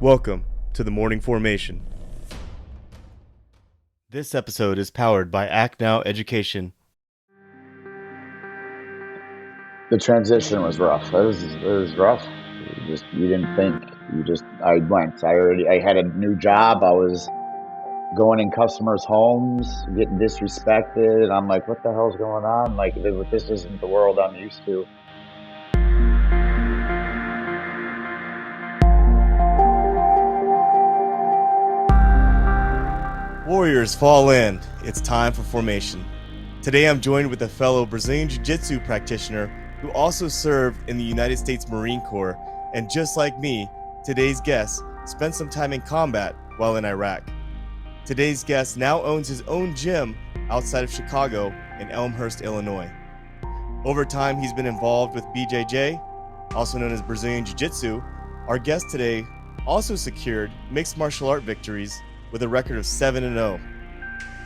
Welcome to the Morning Formation. This episode is powered by Act Now Education. The transition was rough. It was rough. You didn't think. I went. I had a new job. I was going in customers' homes, getting disrespected. And I'm like, what the hell's going on? Like, this isn't the world I'm used to. Warriors fall in. It's time for formation. Today I'm joined with a fellow Brazilian Jiu Jitsu practitioner who also served in the United States Marine Corps, and just like me, today's guest spent some time in combat while in Iraq. Today's guest now owns his own gym outside of Chicago in Elmhurst, Illinois. Over time, he's been involved with BJJ, also known as Brazilian Jiu Jitsu. Our guest today also secured mixed martial art victories with a record of 7-0.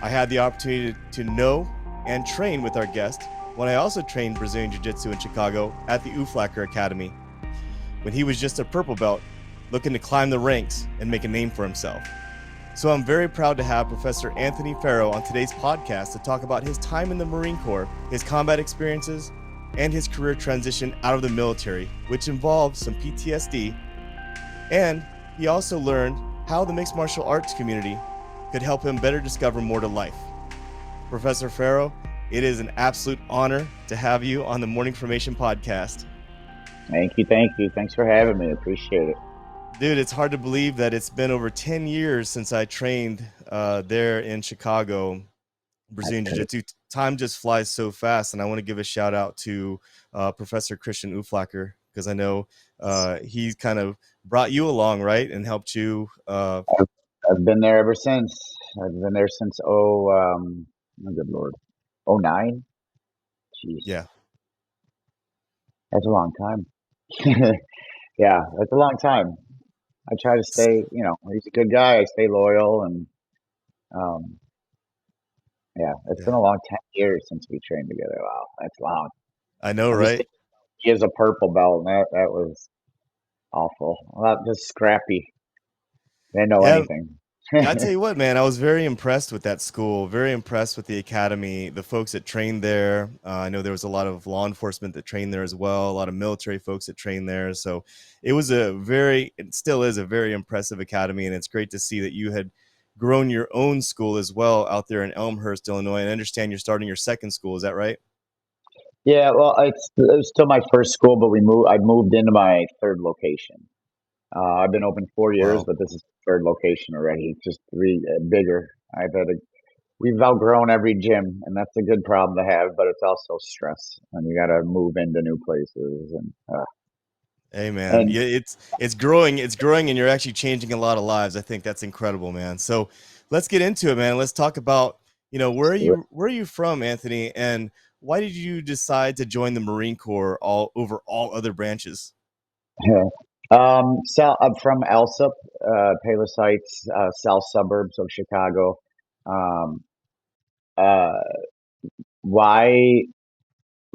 I had the opportunity to know and train with our guest when I also trained Brazilian Jiu Jitsu in Chicago at the Uflacker Academy, when he was just a purple belt looking to climb the ranks and make a name for himself. So I'm very proud to have Professor Anthony Ferro on today's podcast to talk about his time in the Marine Corps, his combat experiences, and his career transition out of the military, which involved some PTSD. And he also learned how the mixed martial arts community could help him better discover more to life. Professor Ferro, it is an absolute honor to have you on the Morning Formation podcast. Thank you. Thanks for having me. Appreciate it. Dude, it's hard to believe that it's been over 10 years since I trained there in Chicago, Brazilian Jiu Jitsu. Time just flies so fast, and I want to give a shout out to Professor Christian Uflacker, because I know he kind of brought you along, right, and helped you. I've been there ever since. I've been there since oh good Lord, 09. Jeez, Yeah, that's a long time. Yeah, that's a long time. I try to stay, he's a good guy. I stay loyal, and um, yeah, it's been a long 10 years since we trained together. Wow, that's long. I know, I just right? think he has a purple belt, and that was awful. Well, just scrappy. They didn't know Yeah, anything. I tell you what, man, I was very impressed with that school, very impressed with the academy, the folks that trained there. I know there was a lot of law enforcement that trained there as well, a lot of military folks that trained there. So it still is a very impressive academy. And it's great to see that you had grown your own school as well out there in Elmhurst, Illinois. And I understand you're starting your second school. Is that right? Yeah, well, it was still my first school, but I moved into my third location. I've been open 4 years, Wow. but this is third location already. Just bigger. We've outgrown every gym, and that's a good problem to have, but it's also stress, and you got to move into new places, Hey, man. and Yeah, it's growing, and you're actually changing a lot of lives. I think that's incredible, man. So let's get into it, man. Let's talk about, where are you from, Anthony, and why did you decide to join the Marine Corps over all other branches? so I'm from Alsop, Palos Heights, south suburbs of Chicago. Um, uh, why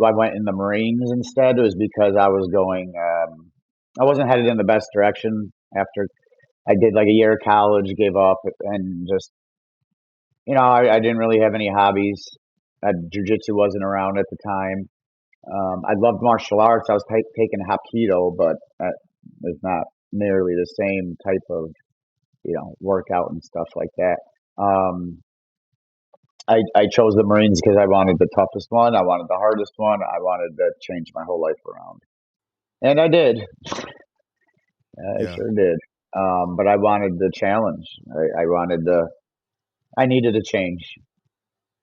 I went in the Marines instead was because I wasn't headed in the best direction after I did like a year of college, gave up, and just, I didn't really have any hobbies. Jiu-jitsu wasn't around at the time. I loved martial arts. I was taking Hapkido, but that is not nearly the same type of, workout and stuff like that. Um, I chose the Marines because I wanted the toughest one. I wanted the hardest one. I wanted to change my whole life around. And I did. I Yeah. sure did. But I wanted the challenge. I needed a change.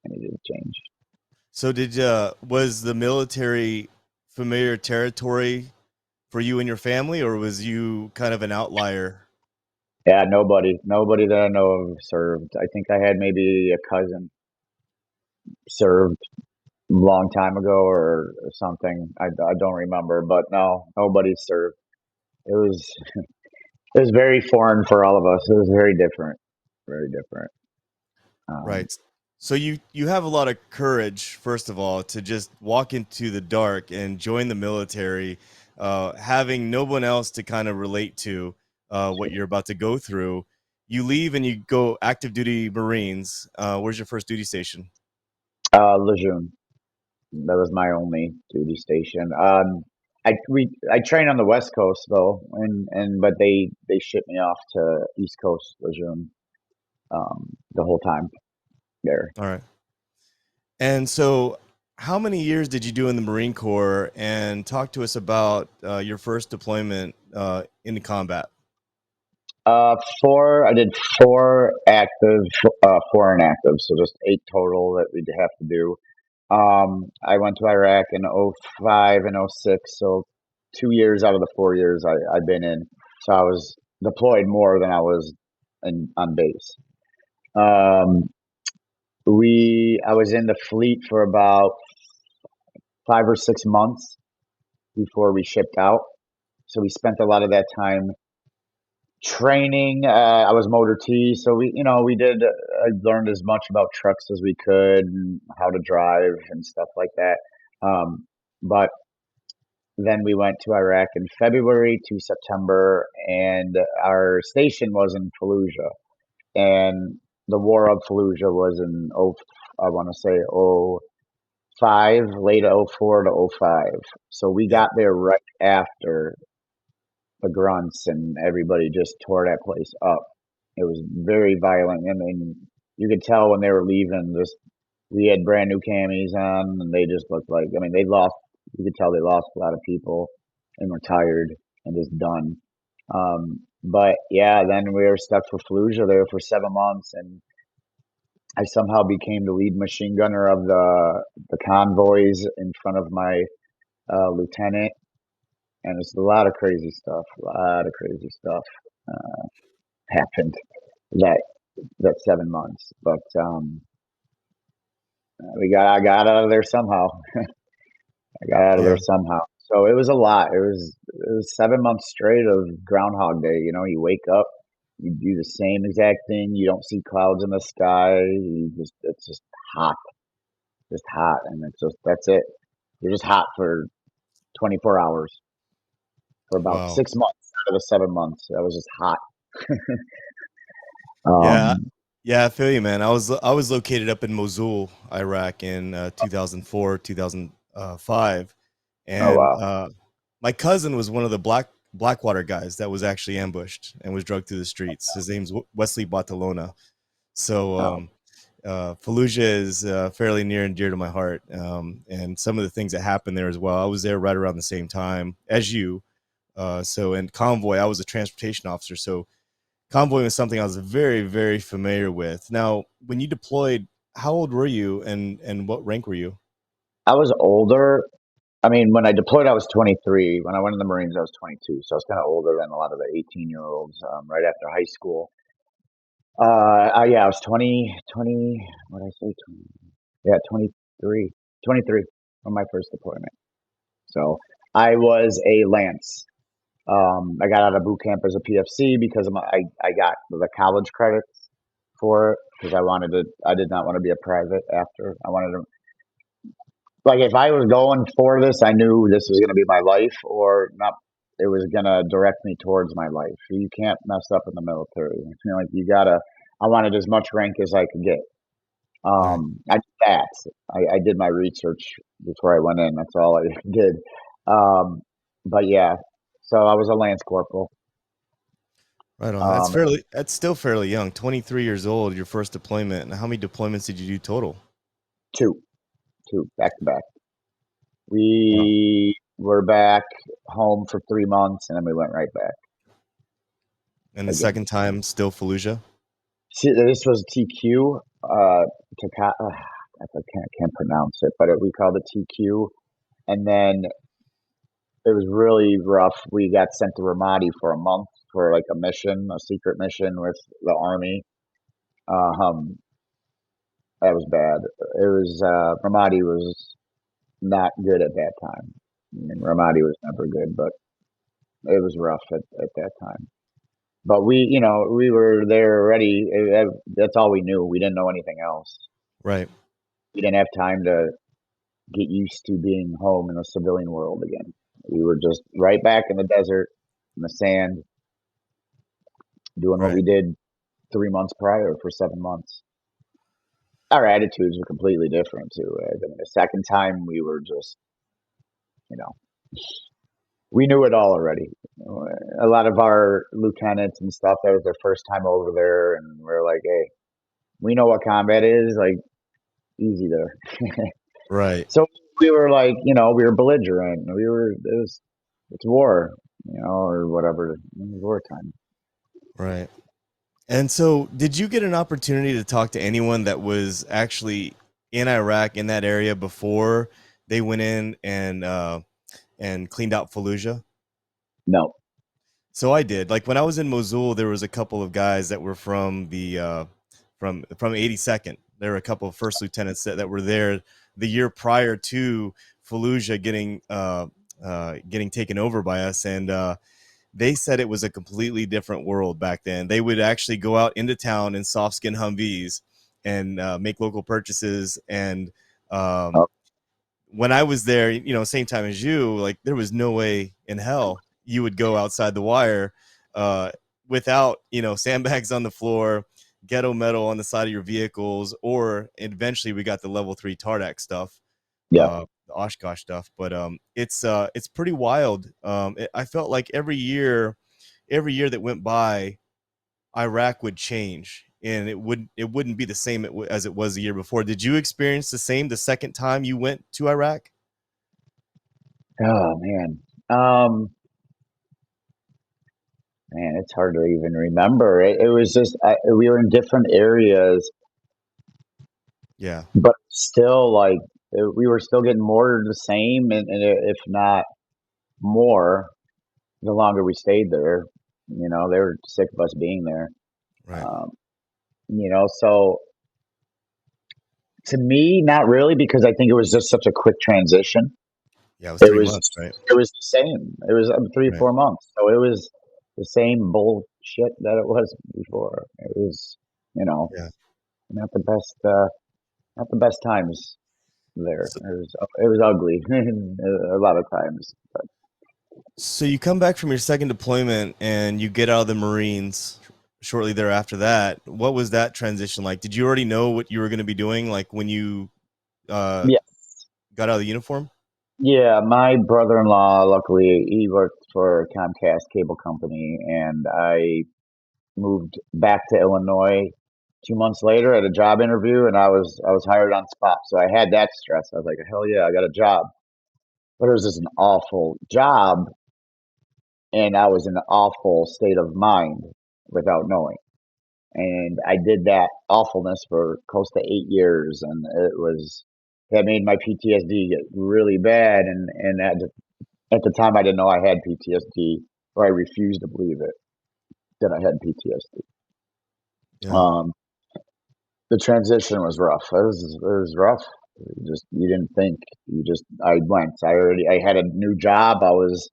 I needed a change. So was the military familiar territory for you and your family, or was you kind of an outlier? Yeah, nobody that I know of served. I think I had maybe a cousin served a long time ago or something. I don't remember, but no, nobody served. It was it was very foreign for all of us. It was very different, very different. Um, Right. So you have a lot of courage, first of all, to just walk into the dark and join the military, having no one else to kind of relate to. what you're about to go through. You leave and you go active duty Marines. Where's your first duty station? Lejeune. That was my only duty station. I trained on the West Coast though, and but they shipped me off to East Coast Lejeune the whole time there. All right. And so, how many years did you do in the Marine Corps? And talk to us about your first deployment into combat. I did four active, four inactive, so just eight total that we'd have to do. I went to Iraq in '05 and '06, so 2 years out of the 4 years I've been in. So I was deployed more than I was on base. Um, I was in the fleet for about 5 or 6 months before we shipped out. So we spent a lot of that time training. I was motor T, so we did. I learned as much about trucks as we could, and how to drive and stuff like that. But then we went to Iraq in February to September, and our station was in Fallujah. And the War of Fallujah was in I want to say '05, late '04 to '05. So we Yeah. got there right after the grunts, and everybody just tore that place up. It was very violent. I mean, you could tell when they were leaving. Just we had brand new camis on, and they just looked like. I mean, they lost. You could tell they lost a lot of people, and were tired and just done. But yeah, then we were stuck for Fallujah there for 7 months, and I somehow became the lead machine gunner of the convoys in front of my lieutenant, and it's a lot of crazy stuff. A lot of crazy stuff happened that 7 months, but I got out of there somehow. I got out of there Yeah. somehow. So it was a lot. It was 7 months straight of Groundhog Day. You wake up, you do the same exact thing. You don't see clouds in the sky. It's hot, just hot, and that's it. You're just hot for 24 hours for about Wow. 6 months out of the 7 months. I was just hot. Yeah. Um, Yeah, I feel you, man. I was located up in Mosul, Iraq, in 2004, 2005, oh and wow. my cousin was one of the Blackwater guys that was actually ambushed and was drugged through the streets. His name's Wesley Bartolona. So Oh, Fallujah is fairly near and dear to my heart, and some of the things that happened there as well. I was there right around the same time as you. So in convoy, I was a transportation officer. So convoy was something I was very, very familiar with. Now, when you deployed, how old were you, and what rank were you? I was older. I mean, when I deployed, I was 23. When I went in the Marines, I was 22. So I was kind of older than a lot of the 18-year-olds right after high school. Yeah, I was 20. What did I say? 20, yeah, 23. 23 on my first deployment. So I was a Lance. I got out of boot camp as a PFC because I got the college credits for it because I did not want to be a private after. I wanted to, like, if I was going for this, I knew this was going to be my life, or not. It was going to direct me towards my life. You can't mess up in the military. Like you gotta. I wanted as much rank as I could get. Right, I did that. I did my research before I went in. That's all I did. Um, but yeah, so I was a lance corporal. right on. That's Um, fairly. That's still fairly young. 23 years old. Your first deployment. And how many deployments did you do total? two, two back to back. Wow. We were back home for 3 months, and then we went right back And the again. second time, still Fallujah. See, this was TQ. I can't pronounce it, but we called it TQ. And then it was really rough. We got sent to Ramadi for a month for like a mission, a secret mission with the army. Um, that was bad. It was Ramadi was not good at that time. I mean, Ramadi was never good, but it was rough at that time. But we were there already. That's all we knew. We didn't know anything else. Right. We didn't have time to get used to being home in the civilian world again. We were just right back in the desert, in the sand. doing what Right. we did 3 months prior for 7 months. Our attitudes were completely different too. I mean, the second time we were just, you know, we knew it all already. A lot of our lieutenants and stuff, that was their first time over there, and we're like, hey, we know what combat is, like, easy there. Right. So we were like, we were belligerent. It's war, or whatever. It was wartime. Right. And so, did you get an opportunity to talk to anyone that was actually in Iraq in that area before they went in and cleaned out Fallujah? No. So I did. Like when I was in Mosul, there was a couple of guys that were from the from 82nd. There were a couple of first lieutenants that were there the year prior to Fallujah getting taken over by us, and they said it was a completely different world back then. They would actually go out into town in soft skin Humvees and make local purchases. And um, Oh, when I was there, same time as you, like there was no way in hell you would go outside the wire uh, without, sandbags on the floor, ghetto metal on the side of your vehicles, or eventually we got the level 3 Tardak stuff, yeah. the Oshkosh stuff. But it's pretty wild. I felt like every year that went by, Iraq would change, and it wouldn't be the same as it was the year before. Did you experience the same the second time you went to Iraq? Oh man, it's hard to even remember. It was just we were in different areas, Yeah, but still, like, we were still getting more of the same, and if not more, the longer we stayed there. They were sick of us being there. right. Um, so to me, not really, because I think it was just such a quick transition. Yeah, it was It 3 months, was right? it was the same. It was 3 Right. 4 months. So it was the same bullshit that it was before. It was, you know, Yeah. not the best not the best times there. So, It was ugly a lot of times. But so you come back from your second deployment and you get out of the Marines shortly thereafter that. What was that transition like? Did you already know what you were going to be doing like when you uh, yeah. got out of the uniform? Yeah, my brother-in-law, luckily, he worked for Comcast Cable Company, and I moved back to Illinois 2 months later at a job interview, and I was hired on spot. So I had that stress. I was like, hell yeah, I got a job. But it was just an awful job, and I was in an awful state of mind without knowing. And I did that awfulness for close to 8 years, and that made my PTSD get really bad. And at the time, I didn't know I had PTSD, or I refused to believe it that I had PTSD. Yeah. Um, the transition was rough. It was rough. You didn't think. I went. I had a new job. I was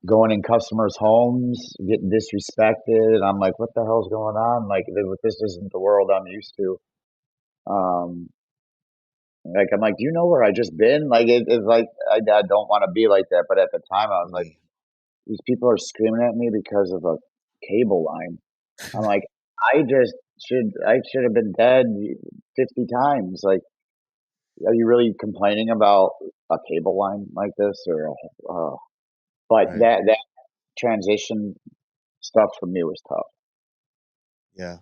going in customers' homes, getting disrespected. I'm like, what the hell's going on? Like, this isn't the world I'm used to. Um, like, I'm like, do you know where I just been? Like, it's like I don't want to be like that. But at the time, I was like, Yeah. these people are screaming at me because of a cable line. I'm like, I should have been dead 50 times. Like, are you really complaining about a cable line like this, or? But Right. that transition stuff for me was tough. Yeah.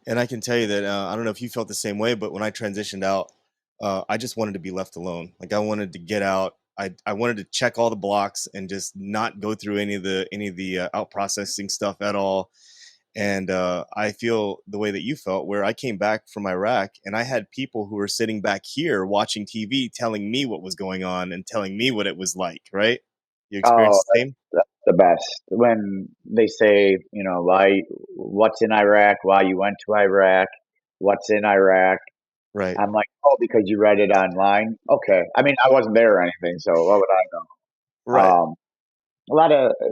And I can tell you that I don't know if you felt the same way, but when I transitioned out, I just wanted to be left alone. Like I wanted to get out. I wanted to check all the blocks and just not go through any of the out processing stuff at all. And I feel the way that you felt, where I came back from Iraq and I had people who were sitting back here watching TV, telling me what was going on and telling me what it was like. Right? You Oh, experienced the same? that's the best. When they say, what's in Iraq, why you went to Iraq, what's in Iraq. Right. I'm like, oh, because you read it online. Okay. I mean, I wasn't there or anything, so what would I know? Right. A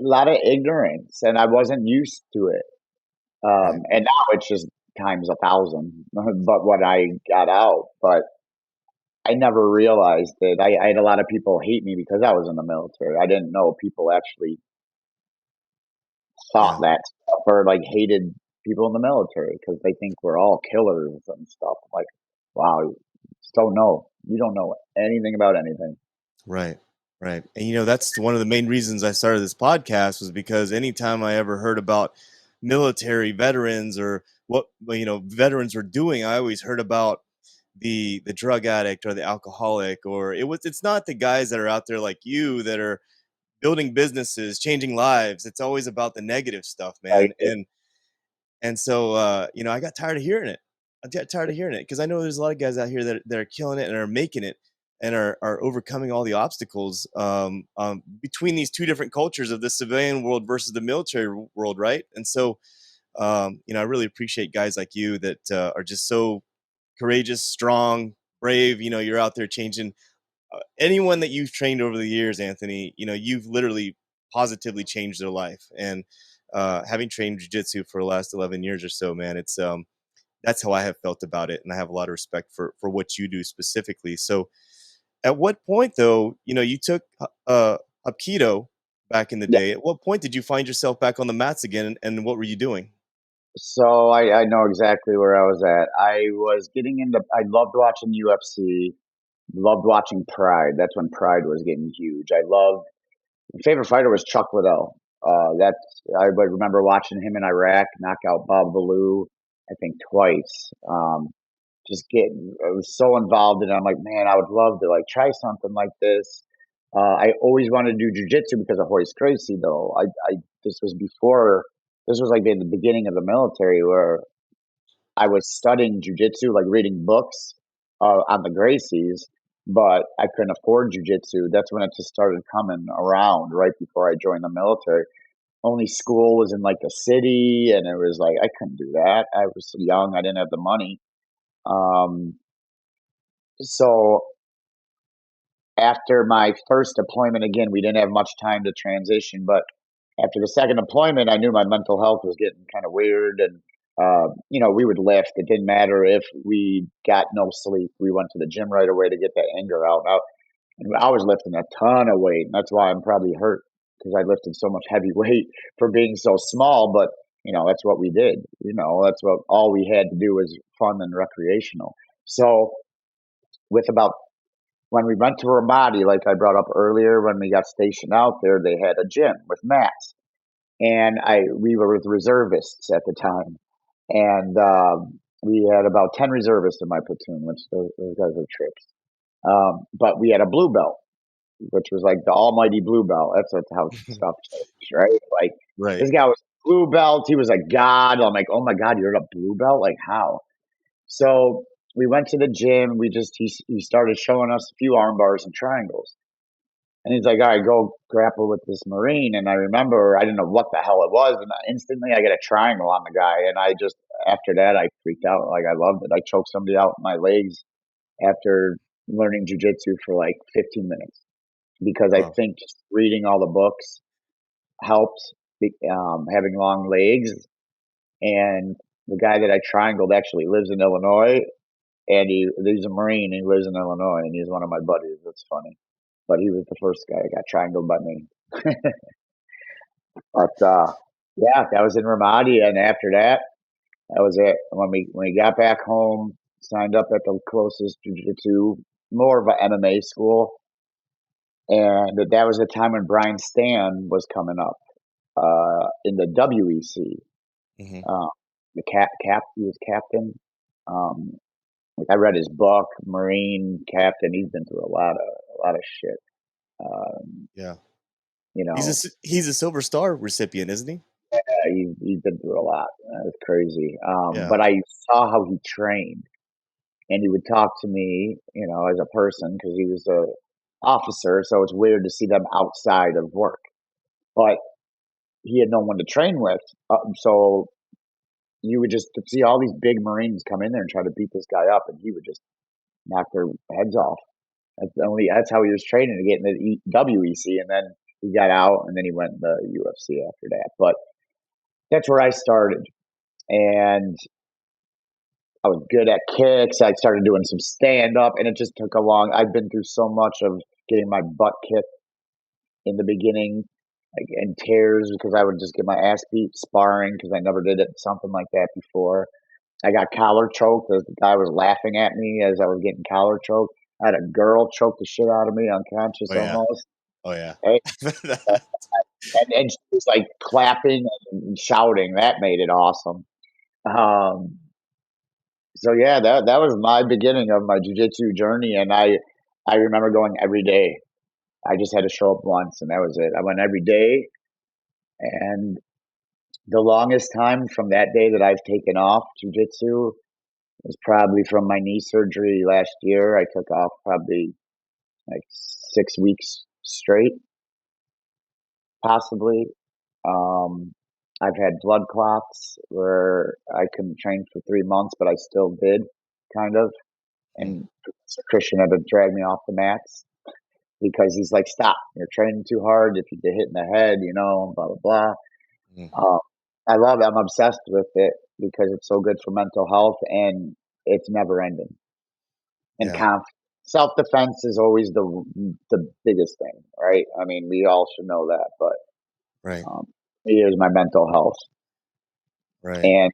lot of ignorance, and I wasn't used to it. Right. And now it's just times 1,000. But when I got out, but I never realized that I had a lot of people hate me because I was in the military. I didn't know people actually thought Yeah. that stuff or like hated people in the military because they think we're all killers and stuff. I'm like, wow, you just don't know. You don't know anything about anything. Right. Right. And that's one of the main reasons I started this podcast, was because anytime I ever heard about military veterans or what veterans were doing, I always heard about the drug addict or the alcoholic, or it's not the guys that are out there like you that are building businesses, changing lives. It's always about the negative stuff, Like, man. And so I got tired of hearing it. I got tired of hearing it because I know there's a lot of guys out here that are killing it and are making it and are overcoming all the obstacles between these two different cultures of the civilian world versus the military world, right? And so I really appreciate guys like you that are just so courageous, strong, brave. You're out there changing anyone that you've trained over the years, Anthony. You've literally positively changed their life. And having trained jiu-jitsu for the last 11 years or so, man, it's that's how I have felt about it, and I have a lot of respect for what you do specifically. So at what point, though, you took Hapkido back in the yeah. day. At what point did you find yourself back on the mats again, and what were you doing? So I know exactly where I was at. I was getting into, I loved watching UFC, loved watching Pride. That's when Pride was getting huge. My favorite fighter was Chuck Liddell. I would remember watching him in Iraq knock out Bob Ballou, I think twice. I was so involved in it. I'm like, man, I would love to like try something like this. I always wanted to do jujitsu because of Hoist Gracie, though. This was before, this was like in the beginning of the military where I was studying jujitsu, like reading books on the Gracies, but I couldn't afford jujitsu. That's when it just started coming around right before I joined the military. Only school was in like the city, and it was like I couldn't do that. I was young, I didn't have the money. Um, so after my first deployment, again, we didn't have much time to transition, but after the second deployment, I knew my mental health was getting kind of weird. And, we would lift. It didn't matter if we got no sleep. We went to the gym right away to get that anger out. And I was lifting a ton of weight. And that's why I'm probably hurt because I lifted so much heavy weight for being so small. But, that's what we did. That's what all we had to do was fun and recreational. So, with about when we went to Ramadi, like I brought up earlier, when we got stationed out there, they had a gym with mats, and I we were with reservists at the time, and we had about 10 reservists in my platoon, which those guys were trips. But we had a blue belt, which was like the almighty blue belt. That's how stuff changed, right? Like Right. this guy was blue belt. He was a god. I'm like, oh my god, you're a blue belt? Like how? So we went to the gym. He started showing us a few arm bars and triangles. And he's like, all right, go grapple with this Marine. And I remember I didn't know what the hell it was. And instantly I get a triangle on the guy. And after that, I freaked out. Like, I loved it. I choked somebody out in my legs after learning jujitsu for like 15 minutes because I Wow. think just reading all the books helped, having long legs. And the guy that I triangled actually lives in Illinois. And he's a Marine. He lives in Illinois. And he's one of my buddies. That's funny. But he was the first guy that got triangled by me. But yeah, that was in Ramadi, and after that, that was it. When we got back home, signed up at the closest jiu-jitsu, more of an MMA school, and that was the time when Brian Stan was coming up in the WEC. Hmm. Uh, he was captain. Um, like I read his book, Marine Captain. He's been through a lot of shit. Um, Yeah. you know, He's a Silver Star recipient, isn't he? he's been through a lot. It's crazy. Yeah. But I saw how he trained, and he would talk to me, as a person because he was a officer. So it's weird to see them outside of work. But he had no one to train with, so you would just see all these big Marines come in there and try to beat this guy up, and he would just knock their heads off. That's how he was training to get in the WEC, and then he got out, and then he went in the UFC after that. But that's where I started, and I was good at kicks. I started doing some stand up, and it just took a long. I've been through so much of getting my butt kicked in the beginning. like in tears because I would just get my ass beat sparring because I never did it something like that before. I got collar choked. The guy was laughing at me as I was getting collar choked. I had a girl choke the shit out of me, unconscious Oh yeah. almost. Oh yeah. Right? And she was like clapping and shouting. That made it awesome. Um, so yeah, that was my beginning of my jujitsu journey, and I remember going every day. I just had to show up once, and that was it. I went every day, and the longest time from that day that I've taken off jujitsu was probably from my knee surgery last year. I took off probably like 6 weeks straight, possibly. Um, I've had blood clots where I couldn't train for 3 months, but I still did, kind of. Mm, And Professor Christian had to drag me off the mats because he's like, "Stop! You're training too hard. If you get hit in the head, blah blah blah." mm. Um, I love it. I'm obsessed with it because it's so good for mental health and it's never ending. And Yeah. self defense is always the biggest thing, right? I mean, we all should know that, but Right. um, it is my mental health, Right. and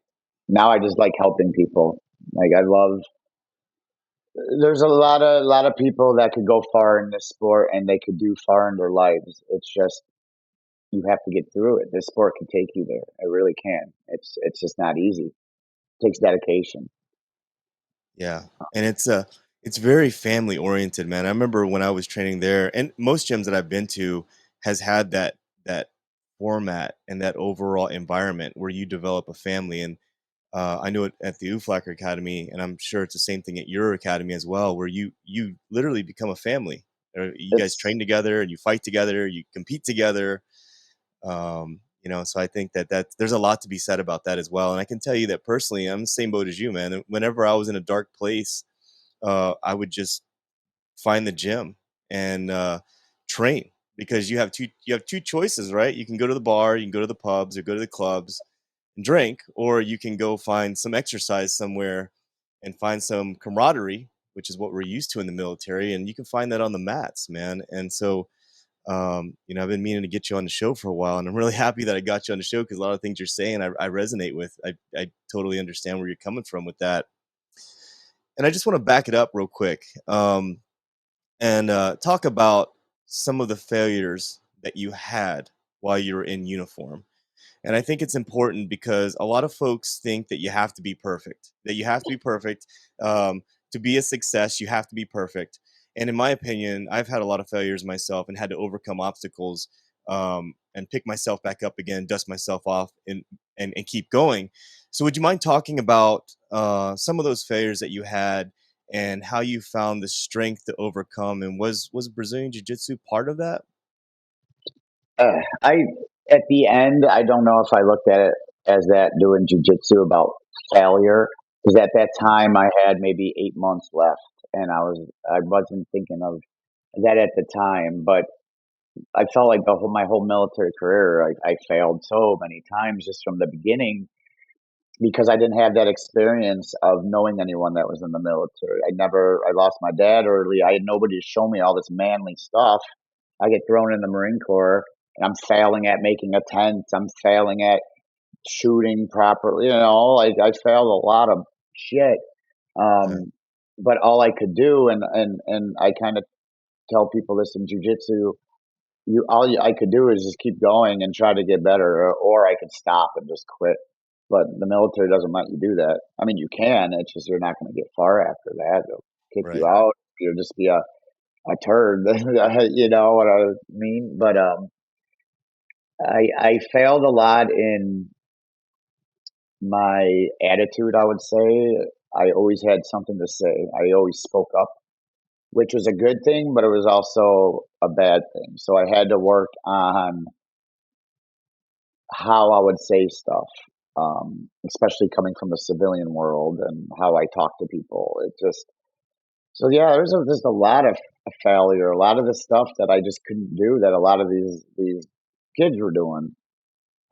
now I just like helping people. Like I love. There's a lot of people that could go far in this sport, and they could do far in their lives. It's just you have to get through it. This sport can take you there. It really can. It's just not easy. It takes dedication. Yeah, and it's very family oriented, man. I remember when I was training there, and most gyms that I've been to has had that format and that overall environment where you develop a family. And I know it at the Uflacker Academy, and I'm sure it's the same thing at your academy as well, where you literally become a family. You guys It's train together, and you fight together, you compete together. So I think that there's a lot to be said about that as well. And I can tell you that personally, I'm the same boat as you, man. Whenever I was in a dark place, I would just find the gym and train, because you have two choices, right? You can go to the bar, you can go to the pubs, or go to the clubs and drink, or you can go find some exercise somewhere and find some camaraderie, which is what we're used to in the military, and you can find that on the mats, man. And so I've been meaning to get you on the show for a while, and I'm really happy that I got you on the show because a lot of things you're saying I resonate with. I totally understand where you're coming from with that. And I just want to back it up real quick, and talk about some of the failures that you had while you were in uniform. And I think it's important because a lot of folks think that you have to be perfect, that you have to be perfect. To be a success, you have to be perfect. And in my opinion, I've had a lot of failures myself and had to overcome obstacles, and pick myself back up again, dust myself off, and keep going. So, would you mind talking about some of those failures that you had and how you found the strength to overcome? And was Brazilian Jiu Jitsu part of that? I at the end, I don't know if I looked at it as that doing jujitsu about failure because at that time I had maybe 8 months left, and I wasn't thinking of that at the time, but I felt like my whole military career I failed so many times just from the beginning because I didn't have that experience of knowing anyone that was in the military. I lost my dad early. I had nobody to show me all this manly stuff. I get thrown in the Marine Corps and I'm failing at making a tent. I'm failing at shooting properly. Like I failed a lot of shit. Yeah, Um, but all I could do, and I kind of tell people this in jujitsu, I could do is just keep going and try to get better, or I could stop and just quit. But the military doesn't let you do that. I mean, you can. It's just you're not going to get far after that. They'll kick you right. out. You'll just be a turd. You know what I mean? But I failed a lot in my attitude. I would say I always had something to say. I always spoke up, which was a good thing, but it was also a bad thing. So I had to work on how I would say stuff, especially coming from the civilian world and how I talk to people. It just so yeah, there's just a lot of failure, a lot of the stuff that I just couldn't do that a lot of these kids were doing.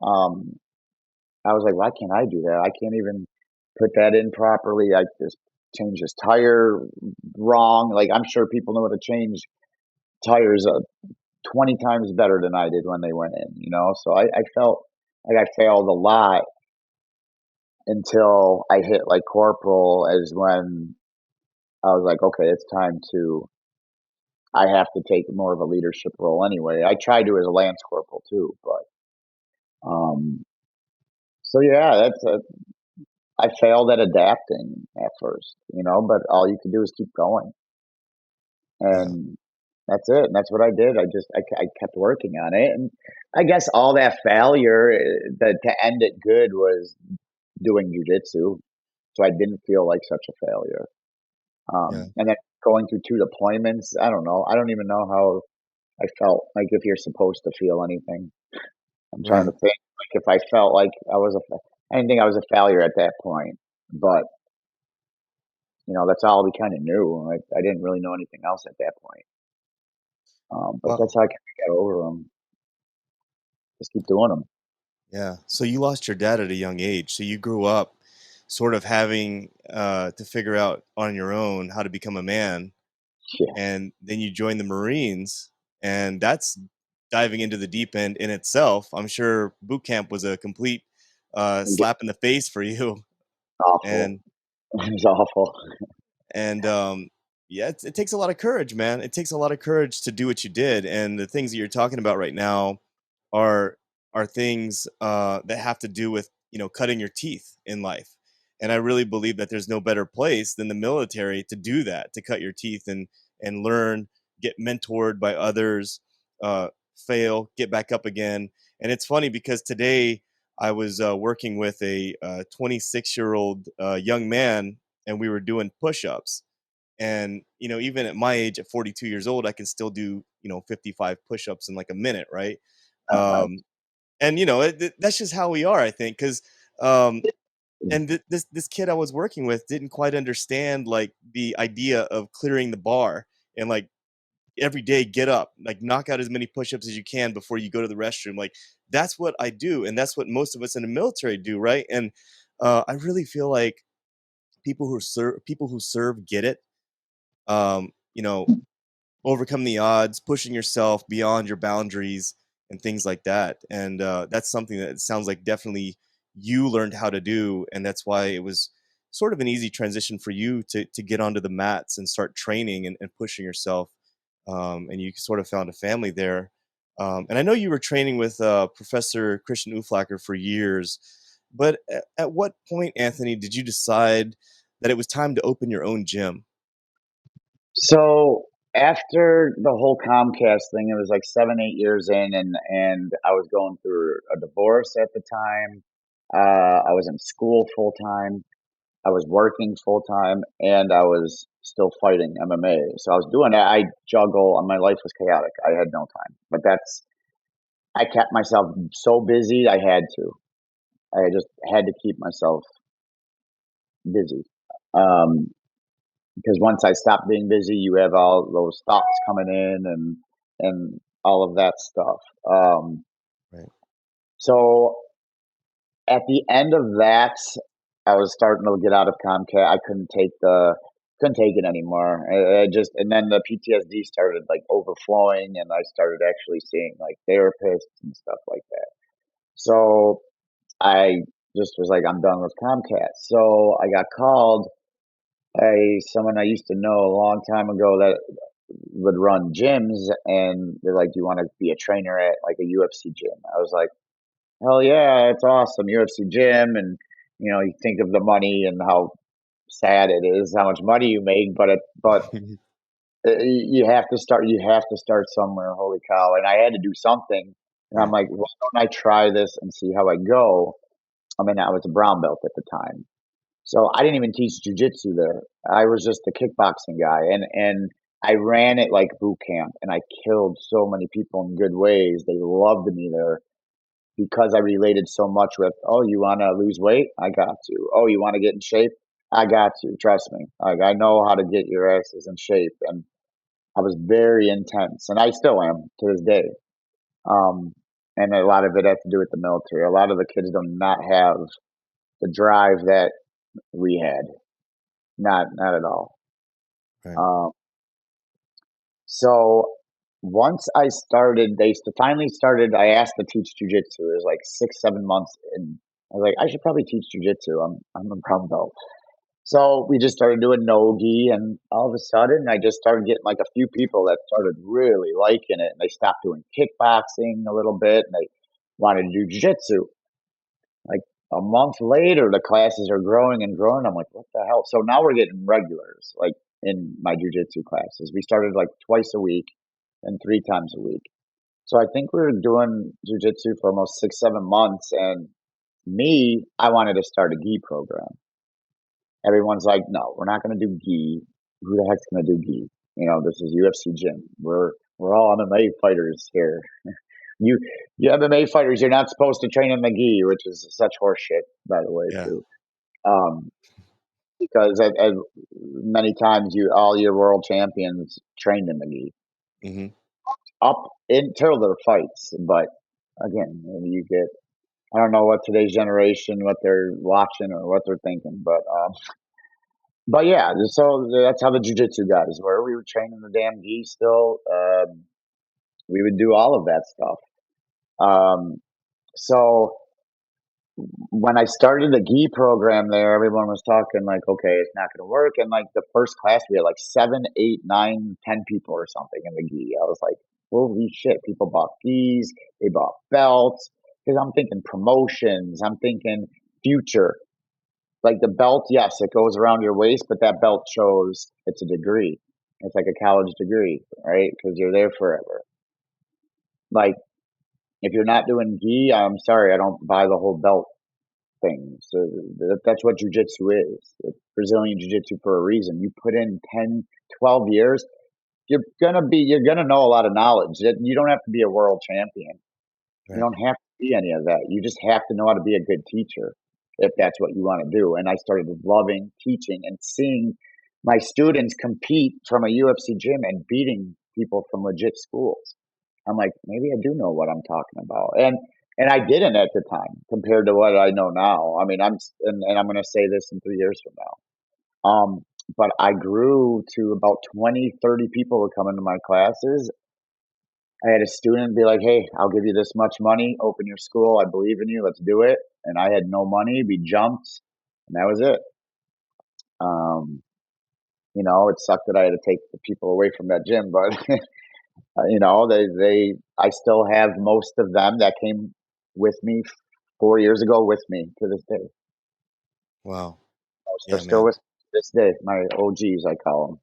Um, I was like, why can't I do that? I can't even put that in properly. I just changed this tire wrong. Like I'm sure people know how to change tires 20 times better than I did when they went in, you know? So I felt like I failed a lot until I hit like corporal, as when I was like, okay, it's time to, I have to take more of a leadership role anyway. I tried to as a lance corporal too, but, um, so yeah, I failed at adapting at first, you know, but all you can do is keep going. Yeah. And that's it. And that's what I did. I kept working on it. And I guess all that failure, that to end it good, was doing jujitsu. So I didn't feel like such a failure. Yeah. And then going through 2 deployments, I don't know. I don't even know how I felt, like, if you're supposed to feel anything. I'm trying to Right. think, like, if I felt like I didn't think I was a failure at that point, but, you know, that's all we kinda knew. I didn't really know anything else at that point. But that's Well, how I kinda got over them. Just keep doing them. yeah. So you lost your dad at a young age. So you grew up sort of having to figure out on your own how to become a man, Yeah. and then you join the Marines, and that's diving into the deep end in itself. I'm sure boot camp was a complete You get slap in the face for you, awful. and It was awful. and yeah, it takes a lot of courage, man. It takes a lot of courage to do what you did, and the things that you're talking about right now are things that have to do with, cutting your teeth in life. And I really believe that there's no better place than the military to do that, to cut your teeth and learn, get mentored by others, uh, fail, get back up again. And it's funny because today I was working with a 26-year-old young man, and we were doing push-ups. And even at my age, at 42 years old, I can still do 55 push-ups in like a minute, right? Nice. um and that's just how we are, I think, because um and this kid I was working with didn't quite understand like the idea of clearing the bar, and like every day get up, like knock out as many push-ups as you can before you go to the restroom. Like that's what I do, and that's what most of us in the military do, right? And I really feel like people who serve get it. um you know overcome the odds, pushing yourself beyond your boundaries and things like that. And that's something that it sounds like definitely you learned how to do, and that's why it was sort of an easy transition for you to get onto the mats and start training and pushing yourself. And you sort of found a family there. And I know you were training with Professor Christian Uflacker for years, but at what point, Anthony, did you decide that it was time to open your own gym? So after the whole Comcast thing, it was like 7, 8 years in, and I was going through a divorce at the time. I was in school full time. I was working full time, and I was still fighting MMA. So I was doing that. I juggle, and my life was chaotic. I had no time, but I kept myself so busy. I had to. I just had to keep myself busy. Um, because once I stopped being busy, you have all those thoughts coming in, and all of that stuff. Um, Right. so at the end of that, I was starting to get out of Comcast. I couldn't take it anymore. I just, and then the PTSD started like overflowing, and I started actually seeing like therapists and stuff like that. So I just was like, I'm done with Comcast. So I got called someone I used to know a long time ago that would run gyms, and they're like, "Do you want to be a trainer at like a UFC gym?" I was like, "Hell yeah, it's awesome, UFC gym!" And you think of the money and how sad it is, how much money you make, but you have to start. You have to start somewhere. Holy cow! And I had to do something, and I'm Right. like, "Why don't I try this and see how I go?" I mean, I was a brown belt at the time. So I didn't even teach jujitsu there. I was just a kickboxing guy, and I ran it like boot camp, and I killed so many people in good ways. They loved me there because I related so much with, oh, you want to lose weight? I got you. Oh, you want to get in shape? I got you. Trust me. Like, I know how to get your asses in shape, and I was very intense, and I still am to this day. Um, and a lot of it has to do with the military. A lot of the kids do not have the drive that we had. Not at all. Right. Um, so once I started, finally started. I asked to teach jujitsu. It was like 6, 7 months, and I was like, I should probably teach jujitsu. I'm a brown belt. So we just started doing nogi, and all of a sudden, I just started getting like a few people that started really liking it, and they stopped doing kickboxing a little bit, and they wanted to do jujitsu. Like a month later, the classes are growing and growing. I'm like, what the hell? So now we're getting regulars, like in my jujitsu classes. We started like twice a week and 3 times a week. So I think we were doing jujitsu for almost 6, 7 months, and I wanted to start a gi program. Everyone's like, "No, we're not gonna do gi. Who the heck's gonna do gi? You know, this is UFC gym. We're all MMA fighters here. You you MMA fighters, you're not supposed to train in the gi," which is such horseshit, by the way, Yeah. too. Um, because at many times all your world champions trained in the gi Hmm. up until their fights. But again, you get I don't know what today's generation, what they're watching or what they're thinking, but yeah, so that's how the jujitsu got is where we were training the damn gi still. We would do all of that stuff. So when I started the gi program there, everyone was talking like, okay, it's not going to work. And like the first class, we had like 7, 8, 9, 10 people or something in the gi. I was like, holy shit, people bought gis, they bought belts. Because I'm thinking promotions, I'm thinking future. Like the belt, yes, it goes around your waist, but that belt shows it's a degree. It's like a college degree, right? Because you're there forever. Like if you're not doing gi, I'm sorry, I don't buy the whole belt thing. So that's what jujitsu is. It's Brazilian jiu-jitsu for a reason. You put in 10, 12 years, you're gonna know a lot of knowledge. You don't have to be a world champion. You Right. don't have to be any of that. You just have to know how to be a good teacher if that's what you want to do. And I started loving teaching and seeing my students compete from a UFC gym and beating people from legit schools. I'm like, maybe I do know what I'm talking about. And I didn't at the time compared to what I know now. I mean, and I'm going to say this in 3 years from now. But I grew to about 20, 30 people would come into my classes. I had a student be like, "Hey, I'll give you this much money. Open your school. I believe in you. Let's do it." And I had no money. We jumped, and that was it. Um, it sucked that I had to take the people away from that gym, but I still have most of them that came with me 4 years ago with me to this day. Wow. Most are Yeah, still man. with me to this day. My OGs, I call them.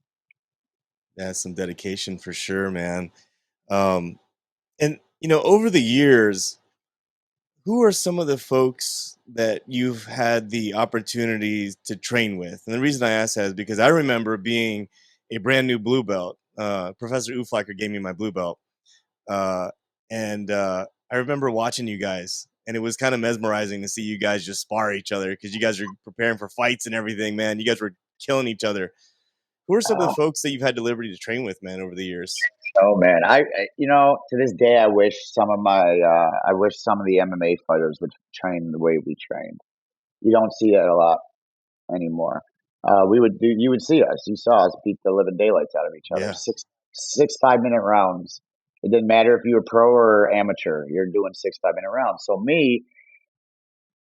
That's some dedication for sure, man. Um, and over the years, who are some of the folks that you've had the opportunities to train with? And the reason I ask that is because I remember being a brand new blue belt. Professor Uflacker gave me my blue belt, uh, and I remember watching you guys, and it was kind of mesmerizing to see you guys just spar each other because you guys are preparing for fights and everything. Man, you guys were killing each other. Who are some of the Oh, folks that you've had the liberty to train with, man, over the years? oh man, to this day, I wish some of the MMA fighters would train the way we trained. You don't see that a lot anymore. You would see us. You saw us beat the living daylights out of each other. Yeah, Six 5 minute rounds. It didn't matter if you were pro or amateur. You're doing 6 5 minute rounds. So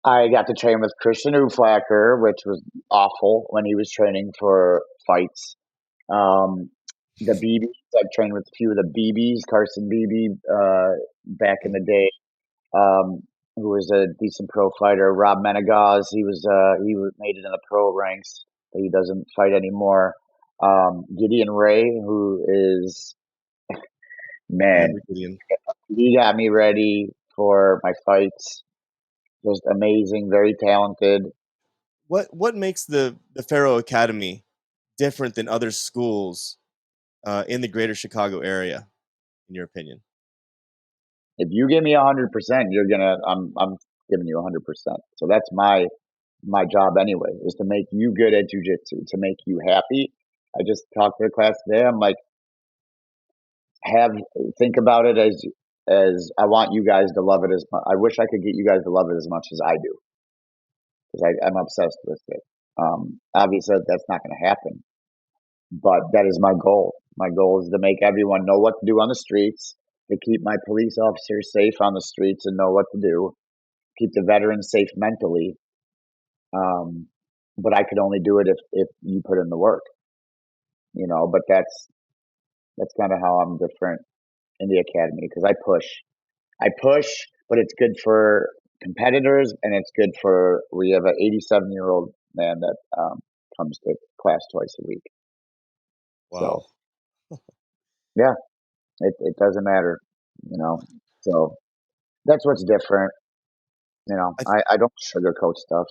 I got to train with Christian Uflacker, which was awful when he was training for fights. Um, the BBs, I've trained with a few of the BBs, Carson BB, back in mm, the day, um, who was a decent pro fighter. Rob Menegaz, made it in the pro ranks. He doesn't fight anymore. Gideon Ray, who is man, remember Gideon. he got me ready for my fights. Just amazing, very talented. What makes the Ferro Academy different than other schools in the greater Chicago area, in your opinion? If you give me 100%, I'm giving you 100%. So that's my job anyway, is to make you good at jujitsu, to make you happy. I just talked to the class today. I'm like, have think about it as I want you guys to love it as much. I wish I could get you guys to love it as much as I do because I'm obsessed with it. Obviously, that's not going to happen, but that is my goal. My goal is to make everyone know what to do on the streets, to keep my police officers safe on the streets and know what to do, keep the veterans safe mentally. Um, but I could only do it if you put in the work, you know. But that's kind of how I'm different in the academy because I push, but it's good for competitors and it's good for. We have an 87-year-old man that comes to class twice a week. So Wow. yeah, it doesn't matter, you know. So that's what's different. You know, I I don't sugarcoat stuff.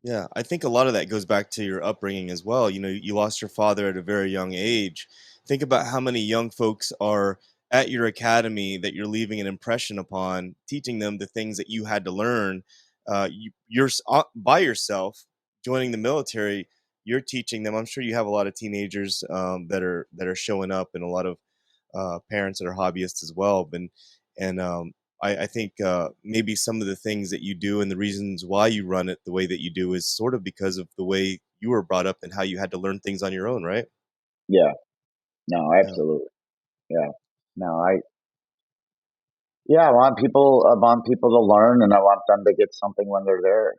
Yeah, I think a lot of that goes back to your upbringing as well. You know, you lost your father at a very young age. Think about how many young folks are at your academy that you're leaving an impression upon, teaching them the things that you had to learn. By yourself, joining the military. You're teaching them. I'm sure you have a lot of teenagers that are showing up, and a lot of parents that are hobbyists as well. I think maybe some of the things that you do and the reasons why you run it the way that you do is sort of because of the way you were brought up and how you had to learn things on your own, right? Yeah, no, Yeah. absolutely. Yeah, no, yeah, I want people to learn, and I want them to get something when they're there.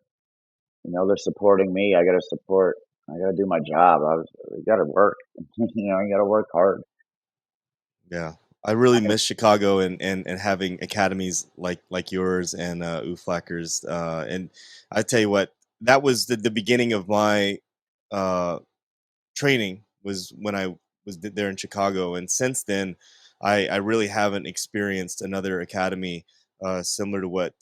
You know, they're supporting me. I got to support. I got to do my job. I got to work. You know, you got to work hard. Yeah. I really miss Chicago and having academies like yours and Uflackers. And I tell you what, that was the beginning of my uh, training was when I was there in Chicago, and since then, I really haven't experienced another academy similar to what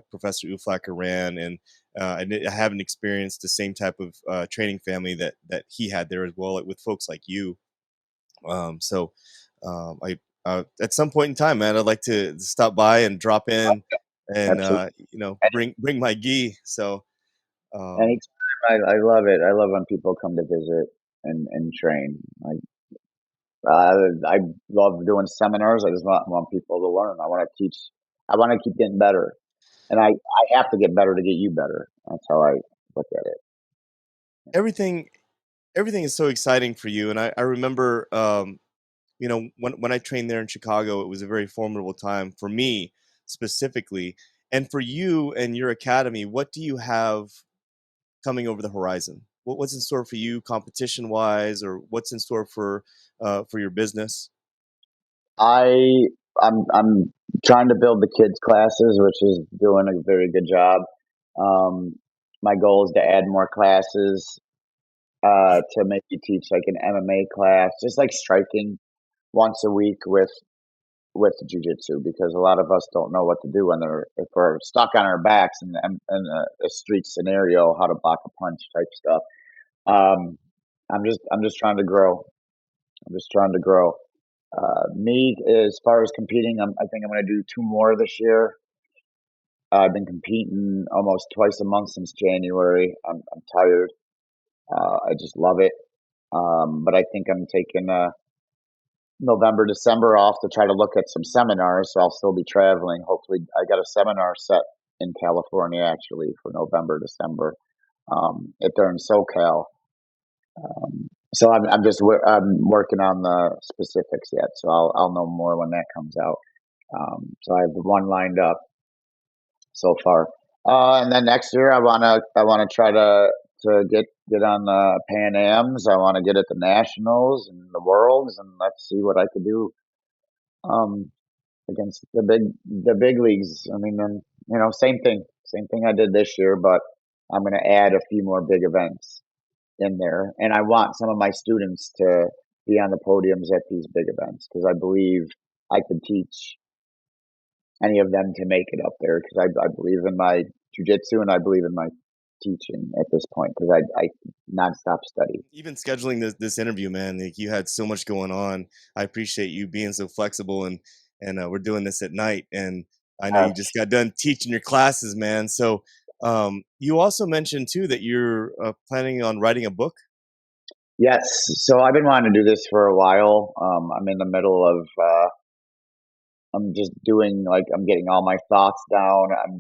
Professor Uflacker ran, and I haven't experienced the same type of training family that he had there as well, like with folks like you. So, I at some point in time, man, I'd like to stop by and drop in, and Absolutely. bring my gi. So, um, Anytime, I love it. I love when people come to visit and train. I love doing seminars. I just want people to learn. I want to teach. I want to keep getting better, and I have to get better to get you better. That's how I look at it. everything everything is so exciting for you, and I remember when I trained there in Chicago, it was a very formidable time for me specifically. And for you and your academy, what do you have coming over the horizon? What's in store for you, competition wise, or what's in store for your business? I I'm trying to build the kids classes, which is doing a very good job. Um, my goal is to add more classes. To maybe teach like an MMA class, just like striking once a week with jujitsu, because a lot of us don't know what to do when they're if we're stuck on our backs in a street scenario, how to block a punch type stuff. Um, I'm just trying to grow. I'm just trying to grow. Me, as far as competing, I think I'm going to do two more this year. I've been competing almost twice a month since January. I'm tired. I just love it. But I think I'm taking November, December off to try to look at some seminars. So I'll still be traveling. Hopefully, I got a seminar set in California actually for November, December. If they're in SoCal, so I'm working on the specifics yet. So I'll know more when that comes out. So I have one lined up so far. And then next year I wanna try to get on the Pan Ams. I want to get at the nationals and the worlds, and let's see what I could do. Um, Against the big leagues. I mean, then same thing I did this year, but I'm going to add a few more big events in there, and I want some of my students to be on the podiums at these big events because I believe I could teach any of them to make it up there because I believe in my jujitsu and I believe in my teaching at this point because I nonstop study. Even scheduling this interview, man, like you had so much going on. I appreciate you being so flexible, and we're doing this at night, and I know Uh, you just got done teaching your classes, man. So you also mentioned too that you're planning on writing a book. yes, so I've been wanting to do this for a while. I'm in the middle of I'm just doing like I'm getting all my thoughts down. I'm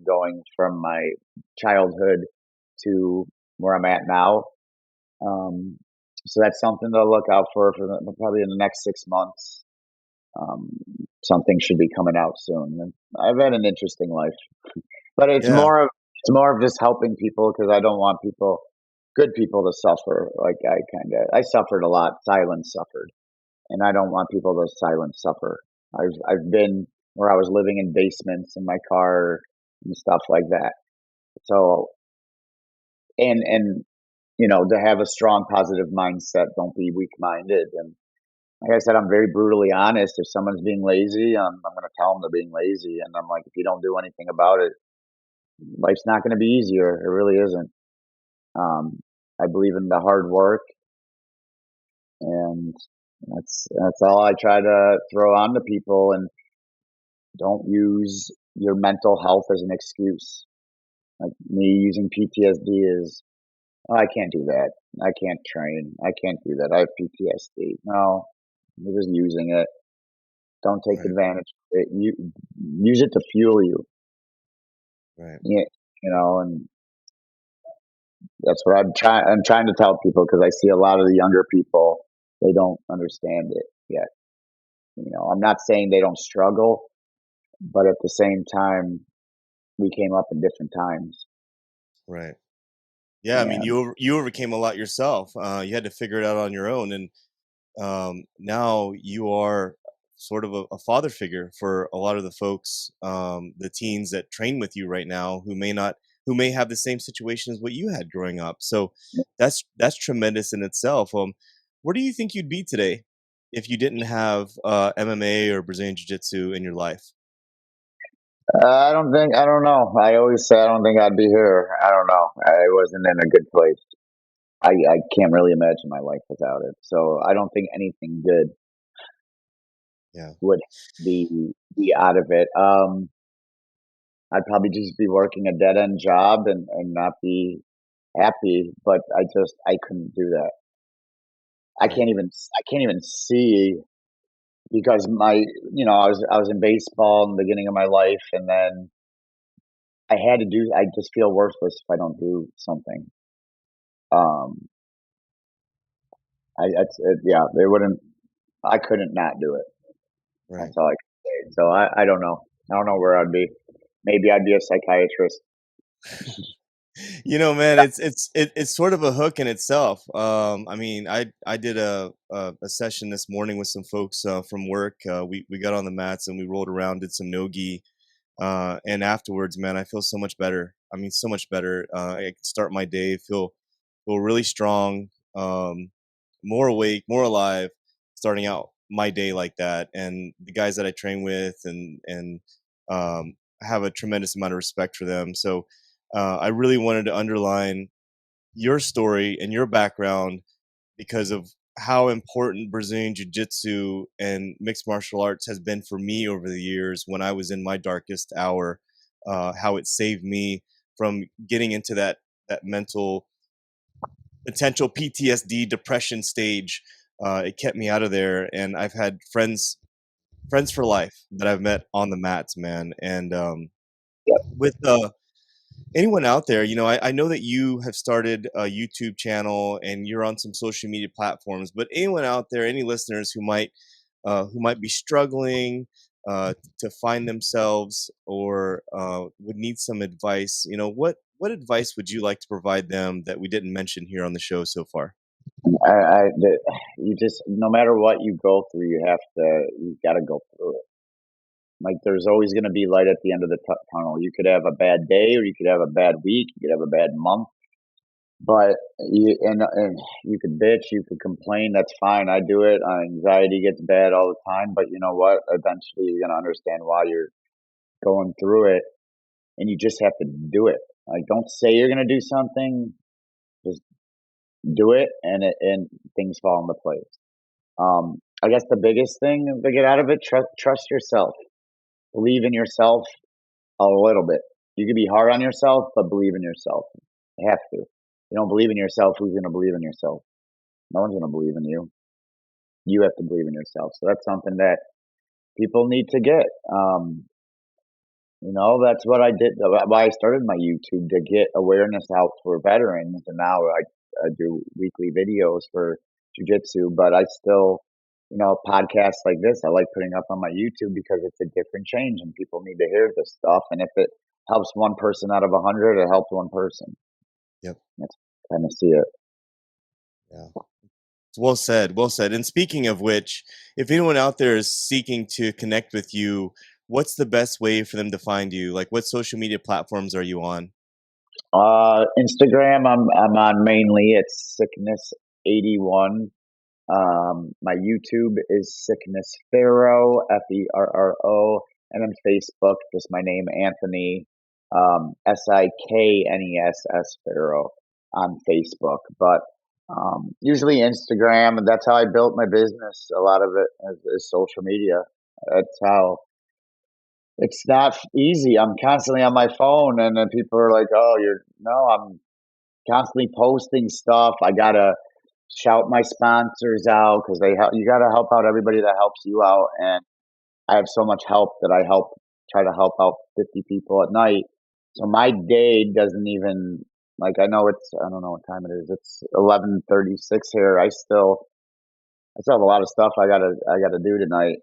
going from my childhood to where I'm at now. Um, So that's something to look out for probably in the next 6 months. Um, Something should be coming out soon. And I've had an interesting life, but Yeah. it's more of just helping people because I don't want good people to suffer. Like I suffered a lot, silent suffered, and I don't want people to silent suffer. I've been where I was living in basements in my car and stuff like that. So and to have a strong positive mindset, don't be weak minded. And like I said, I'm very brutally honest. If someone's being lazy, I'm going to tell them they're being lazy. And I'm like, if you don't do anything about it, life's not going to be easier. It really isn't. Um, I believe in the hard work, and that's all I try to throw on to people. And don't use your mental health as an excuse. Like me using PTSD is, oh, I can't do that. I can't train. I can't do that. I have PTSD. No, you're just using it. Don't take Right. advantage of it. Use it to fuel you. Right. Yeah, and that's what I'm trying to tell people because I see a lot of the younger people. They don't understand it yet. I'm not saying they don't struggle, but at the same time, we came up in different times. Right. Yeah. I mean, And you overcame a lot yourself. You had to figure it out on your own, and now you are sort of a father figure for a lot of the folks, the teens that train with you right now, who may have the same situation as what you had growing up. So that's tremendous in itself. Where do you think you'd be today if you didn't have MMA or Brazilian Jiu Jitsu in your life? I don't know. I always say I don't think I'd be here. I don't know. I wasn't in a good place. I can't really imagine my life without it. So I don't think anything good Yeah. would be out of it. I'd probably just be working a dead end job and not be happy, but I couldn't do that. Right. I can't even see because I was in baseball in the beginning of my life, and then I just feel worthless if I don't do something. Um, yeah, they wouldn't. I couldn't not do it. Right. That's all I can say. So I don't know. I don't know where I'd be. Maybe I'd be a psychiatrist. Man, it's sort of a hook in itself. I mean, I did a session this morning with some folks from work. We got on the mats and we rolled around, did some no-gi, and afterwards, man, I feel so much better. I mean, so much better. I can start my day, feel really strong, more awake, more alive, starting out my day like that. And the guys that I train with, and have a tremendous amount of respect for them. So I really wanted to underline your story and your background because of how important Brazilian Jiu Jitsu and mixed martial arts has been for me over the years when I was in my darkest hour. How it saved me from getting into that mental potential PTSD depression stage. It kept me out of there, and I've had friends for life that I've met on the mats, man. And with anyone out there, I know that you have started a YouTube channel and you're on some social media platforms, but anyone out there, any listeners who might be struggling to find themselves or would need some advice, what advice would you like to provide them that we didn't mention here on the show so far? You just no matter what you go through, you got to go through it. Like there's always going to be light at the end of the tunnel. You could have a bad day, or you could have a bad week, you could have a bad month, but and you could bitch, you could complain. That's fine. I do it. Anxiety gets bad all the time, but you know what? Eventually, you're going to understand why you're going through it, and you just have to do it. Like, don't say you're going to do something. Just do it, and things fall into place. I guess the biggest thing to get out of it, trust yourself. Believe in yourself a little bit. You can be hard on yourself, but believe in yourself. You have to. You don't believe in yourself, who's going to believe in yourself? No one's going to believe in you. You have to believe in yourself. So that's something that people need to get. That's what I did. Why I started my YouTube to get awareness out for veterans, and now I do weekly videos for jujitsu, but I still, podcasts like this, I like putting up on my YouTube because it's a different change and people need to hear this stuff. And if it helps one person out of 100, it helps one person. Yep. That's kind of see it. Yeah. Well said. Well said. And speaking of which, if anyone out there is seeking to connect with you, what's the best way for them to find you? Like, what social media platforms are you on? Instagram, I'm on mainly. It's Sickness81. My YouTube is Sickness Ferro, Ferro, and then Facebook, just my name, Anthony, Sickness Ferro on Facebook. But usually Instagram, and that's how I built my business. A lot of it is social media. That's how it's not easy. I'm constantly on my phone, and then people are like, "Oh, no." I'm constantly posting stuff. I gotta shout my sponsors out because they help. You gotta help out everybody that helps you out, and I have so much help that I try to help out 50 people at night. So my day doesn't even like I know I don't know what time it is. It's 11:36 here. I still have a lot of stuff I gotta do tonight.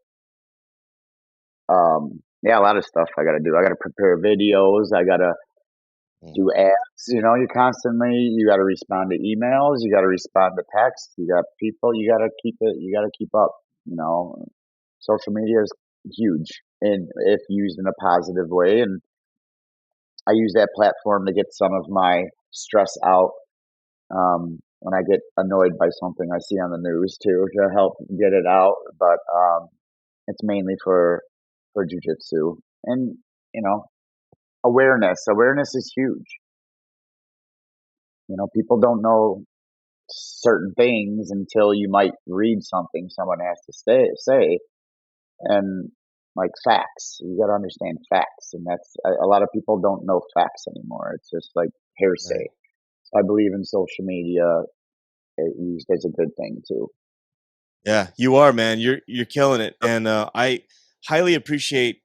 Yeah, a lot of stuff I gotta do. I gotta prepare videos. I gotta Mm. do ads. You gotta respond to emails. You gotta respond to texts. You got people. You gotta keep up. You know, social media is huge and if used in a positive way. And I use that platform to get some of my stress out. When I get annoyed by something I see on the news too, to help get it out. But it's mainly for jujitsu and you know awareness. Awareness is huge. People don't know certain things until you might read something someone has to say and like facts. You got to understand facts, and that's a lot of people don't know facts anymore. It's just like Right. hearsay. I believe in social media used as a good thing too. Yeah, you are, man. You're killing it, and I highly appreciate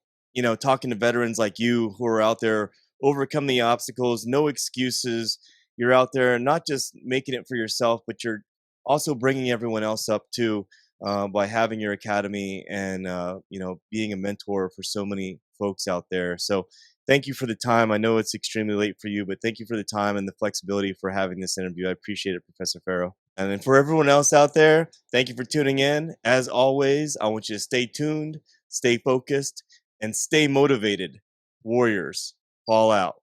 talking to veterans like you who are out there overcoming the obstacles. No excuses. You're out there not just making it for yourself, but you're also bringing everyone else up too by having your academy and being a mentor for so many folks out there. So thank you for the time. I know it's extremely late for you, but thank you for the time and the flexibility for having this interview. I appreciate it, Professor Farrow. And then for everyone else out there, thank you for tuning in. As always, I want you to stay tuned, stay focused, and stay motivated. Warriors, fall out.